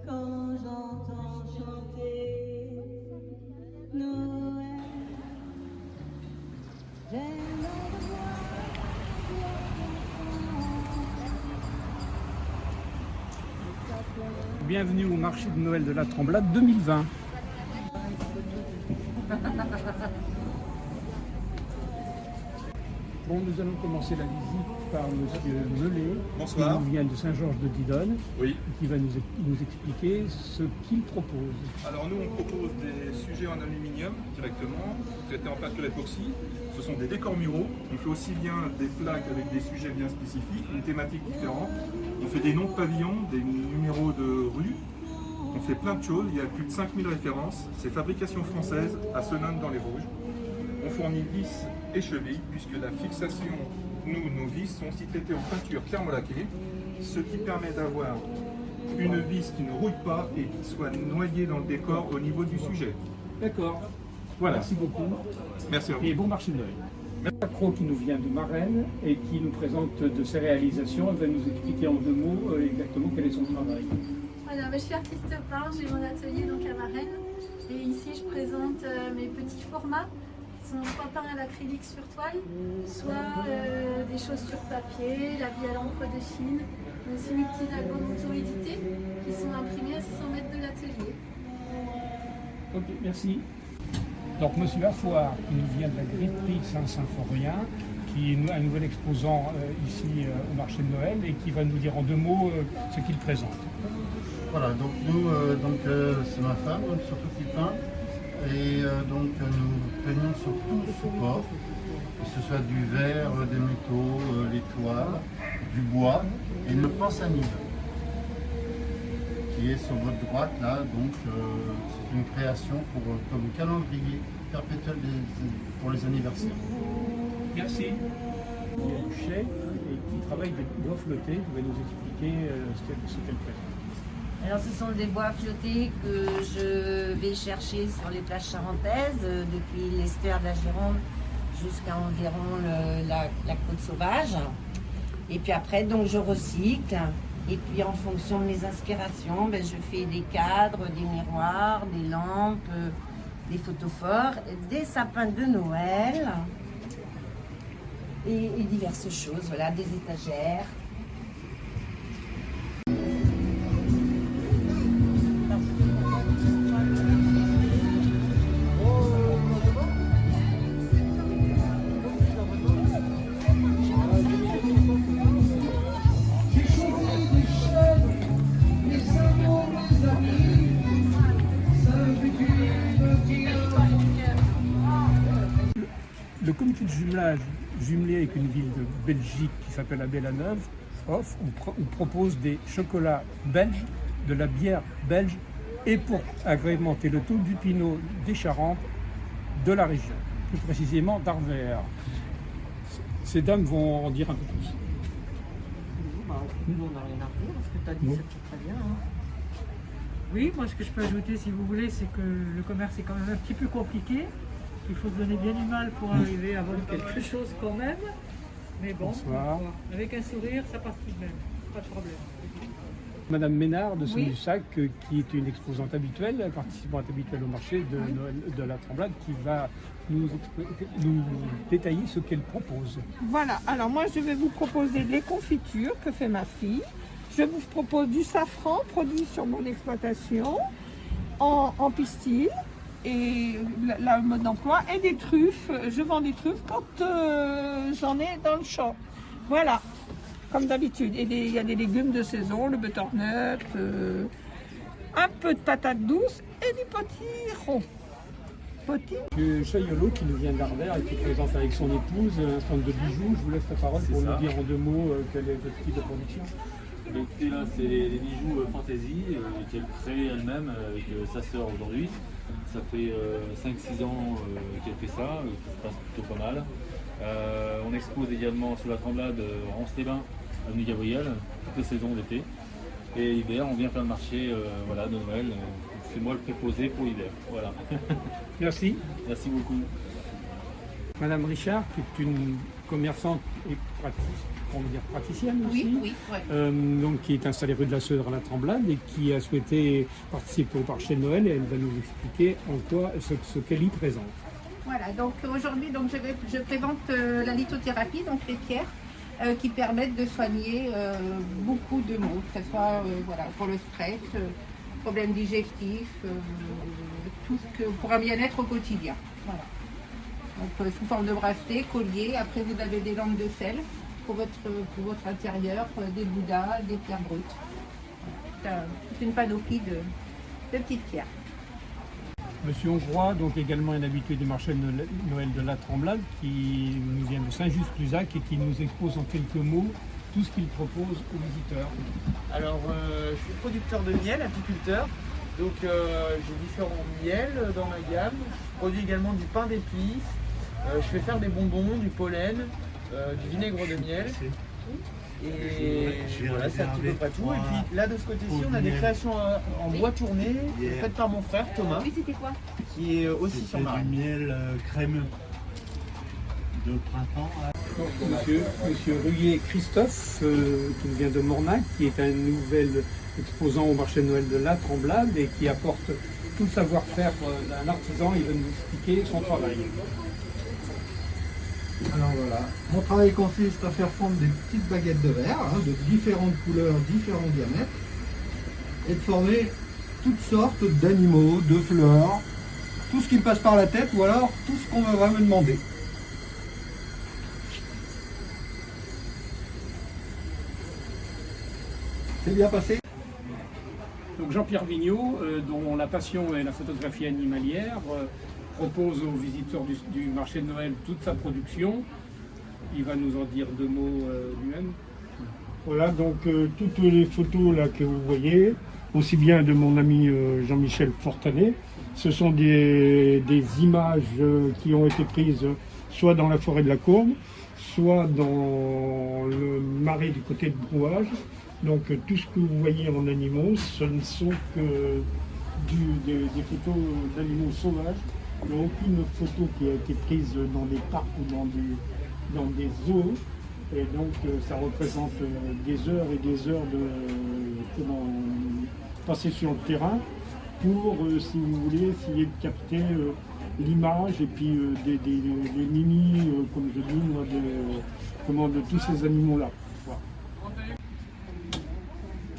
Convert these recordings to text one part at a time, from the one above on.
Quand j'entends chanter Noël, j'aime le voir. Bienvenue au marché de Noël de la Tremblade 2020. Bon, nous allons commencer la visite par Monsieur Mellet, Bonsoir. qui nous vient de Saint-Georges de Didonne, Oui. et qui va nous expliquer ce qu'il propose. Alors nous, on propose des sujets en aluminium directement, traités en peinture époxy. Ce sont des décors muraux. On fait aussi bien des plaques avec des sujets bien spécifiques, une thématique différente. On fait des noms de pavillons, des numéros de rue. On fait plein de choses. Il y a plus de 5000 références. C'est fabrication française à Senones dans les Vosges. On fournit vis et chevilles, puisque la fixation, nos vis sont aussi traitées en peinture thermolaquée, ce qui permet d'avoir une vis qui ne rouille pas et qui soit noyée dans le décor au niveau du sujet. D'accord. Voilà. Merci beaucoup. Merci à vous. Et bon marché de Noël. Macro qui nous vient de Marennes et qui nous présente de ses réalisations. Elle va nous expliquer en 2 mots exactement quel est son travail. Voilà, je suis artiste peintre, j'ai mon atelier donc à Marennes et ici je présente mes petits formats qui sont soit peints à l'acrylique sur toile, soit des choses sur papier, la vie à l'encre de Chine, mais aussi mes petits albums auto-édités qui sont imprimés à 600 mètres de l'atelier. Ok, merci. Donc Monsieur Lafoire, qui nous vient de la gripperie Saint-Symphorien, qui est un nouvel exposant ici au marché de Noël et qui va nous dire en 2 mots ce qu'il présente. Voilà, donc nous, c'est ma femme, donc, surtout qui peint, et nous peignons sur tout support, que ce soit du verre, des métaux, les toiles, du bois, et le pensanide, qui est sur votre droite là, donc c'est une création comme calendrier perpétuel pour les anniversaires. Merci. Il y a Duchet et qui travaille des bois flottés, qui va nous expliquer ce qu'elle présente. Alors ce sont des bois flottés que je vais chercher sur les plages charentaises, depuis l'estuaire de la Gironde jusqu'à environ la côte sauvage. Et puis après, donc je recycle. Et puis en fonction de mes inspirations, je fais des cadres, des miroirs, des lampes, des photophores, des sapins de Noël et diverses choses, voilà, des étagères. Le comité de jumelage, jumelé avec une ville de Belgique qui s'appelle la Bellaneuve, propose des chocolats belges, de la bière belge et pour agrémenter le tout du pinot des Charentes de la région, plus précisément d'Arvers. Ces dames vont en dire un peu plus. Nous, on n'a rien à redire, ce que tu as dit, Non. c'est très bien. Hein. Oui, moi, ce que je peux ajouter, si vous voulez, c'est que le commerce est quand même un petit peu compliqué. Il faut se donner bien du mal pour arriver à vendre quelque chose quand même. Mais bon, Bonsoir. avec un sourire, ça passe tout de même. Pas de problème. Madame Ménard de Oui. Saint-Sac, qui est une exposante habituelle, participante habituelle au marché de Noël de la Tremblade, qui va nous détailler ce qu'elle propose. Voilà, alors moi je vais vous proposer les confitures que fait ma fille. Je vous propose du safran produit sur mon exploitation en pistil et le mode d'emploi et des truffes. Je vends des truffes quand j'en ai dans le champ. Voilà, comme d'habitude. Et il y a des légumes de saison, le butternut, un peu de patates douces et du potiron. Monsieur Chayolo qui nous vient d'Arvers et qui présente avec son épouse un stand de bijoux. Je vous laisse la parole pour nous dire en 2 mots quel est votre type de production. Écoutez, là, c'est les bijoux fantasy qu'elle crée elle-même avec sa sœur aujourd'hui. Ça fait 5-6 ans qu'elle fait ça, qui se passe plutôt pas mal. On expose également sous la Tremblade Ronce-les-Bains, avenue Gabriel, toutes les saisons d'été. Et l'hiver, on vient faire le marché voilà, de Noël. C'est moi le préposé pour l'hiver. Voilà. Merci. Merci beaucoup. Madame Richard, qui est une commerçante et praticienne aussi. Oui, oui, ouais. Donc, qui est installée rue de la Seudre à la Tremblade et qui a souhaité participer au marché de Noël, et elle va nous expliquer en quoi ce qu'elle y présente. Voilà, donc aujourd'hui je présente la lithothérapie, donc les pierres qui permettent de soigner beaucoup de maux, que ce soit voilà, pour le stress, problèmes digestifs, tout ce que pour un bien-être au quotidien. Voilà. Donc sous forme de bracelet, collier, après vous avez des lampes de sel pour votre intérieur, des bouddhas, des pierres brutes. Voilà. Toute une panoplie de petites pierres. Monsieur Hongrois, donc également un habitué du marché de Noël de la Tremblade, qui nous vient de Saint-Just-Luzac et qui nous expose en quelques mots tout ce qu'il propose aux visiteurs. Alors, je suis producteur de miel, apiculteur, donc j'ai différents miels dans ma gamme. Je produis également du pain d'épices, je fais faire des bonbons, du pollen, du vinaigre de miel. Et voilà, c'est un petit peu près tout. Et puis là, de ce côté-ci, on a des créations en bois tourné faites par mon frère Thomas, qui est aussi sur Marais. Du miel crémeux de printemps. Monsieur Ruyer Christophe, qui vient de Mornac, qui est un nouvel exposant au marché de Noël de la Tremblade et qui apporte tout le savoir-faire d'un artisan. Il va nous expliquer son travail. Alors voilà, mon travail consiste à faire fondre des petites baguettes de verre de différentes couleurs, différents diamètres, et de former toutes sortes d'animaux, de fleurs, tout ce qui me passe par la tête ou alors tout ce qu'on va me demander. C'est bien passé. Donc Jean-Pierre Vigneault, dont la passion est la photographie animalière, propose aux visiteurs du marché de Noël toute sa production. Il va nous en dire deux mots lui-même. Voilà, donc toutes les photos là que vous voyez, aussi bien de mon ami Jean-Michel Fortanet, ce sont des images qui ont été prises soit dans la forêt de la Courbe, soit dans le marais du côté de Brouage. Donc tout ce que vous voyez en animaux, ce ne sont que des photos d'animaux sauvages. Il n'y a aucune photo qui a été prise dans des parcs ou dans des zoos. Et donc ça représente des heures et des heures de passer sur le terrain pour, si vous voulez, essayer de capter l'image et puis des mimis, comme je dis, moi, de tous ces animaux-là. Voilà.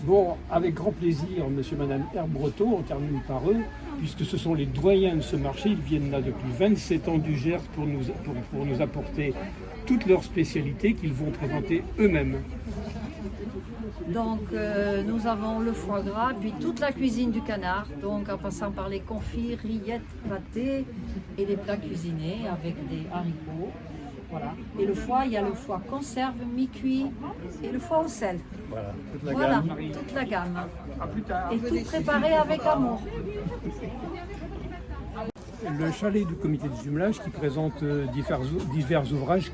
Bon, avec grand plaisir, monsieur et madame Herbreteau, on termine par eux, puisque ce sont les doyens de ce marché. Ils viennent là depuis 27 ans du Gers pour nous apporter toutes leurs spécialités qu'ils vont présenter eux-mêmes. Donc nous avons le foie gras, puis toute la cuisine du canard, donc en passant par les confits, rillettes, pâtés et des plats cuisinés avec des haricots. Voilà. Et le foie, il y a le foie conserve, mi-cuit et le foie au sel. Voilà, toute la voilà, gamme. toute la gamme. À plus tard. Et tout préparé avec amour. Le chalet du comité de jumelage qui présente divers ouvrages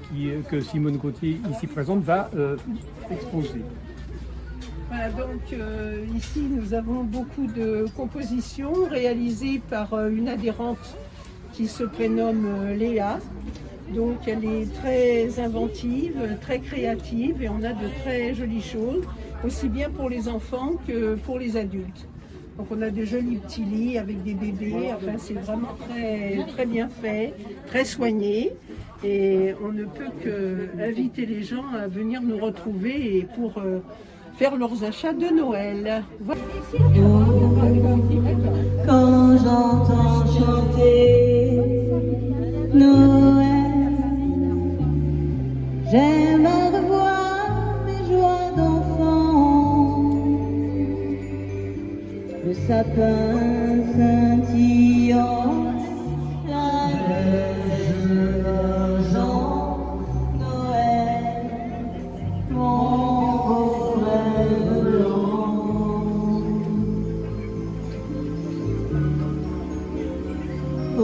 que Simone Gauthier ici présente va exposer. Voilà, donc ici nous avons beaucoup de compositions réalisées par une adhérente qui se prénomme Léa. Donc elle est très inventive, très créative et on a de très jolies choses, aussi bien pour les enfants que pour les adultes. Donc on a de jolis petits lits avec des bébés, enfin c'est vraiment très, très bien fait, très soigné. Et on ne peut qu'inviter les gens à venir nous retrouver et pour faire leurs achats de Noël. Voilà. Quand j'entends chanter Noël, j'aime revoir mes joies d'enfant, le sapin scintillant, la neige mangeant Noël, mon beau frère blanc. Oh,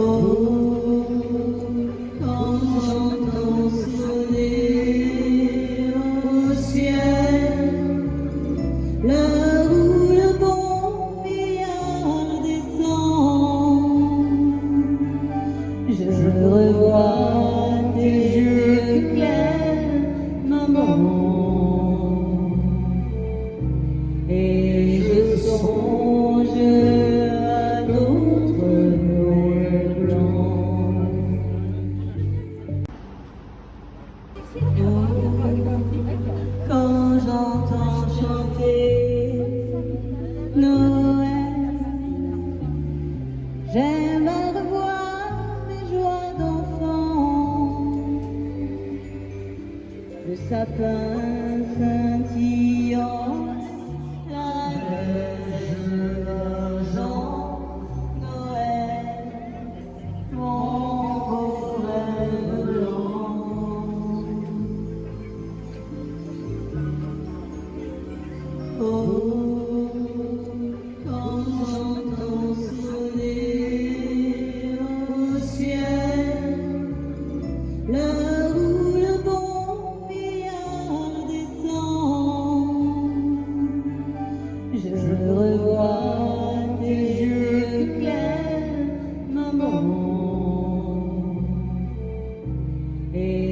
quand j'entends sonner au ciel l'heure où le bon vieillard descend, je revois tes yeux clairs, maman. Et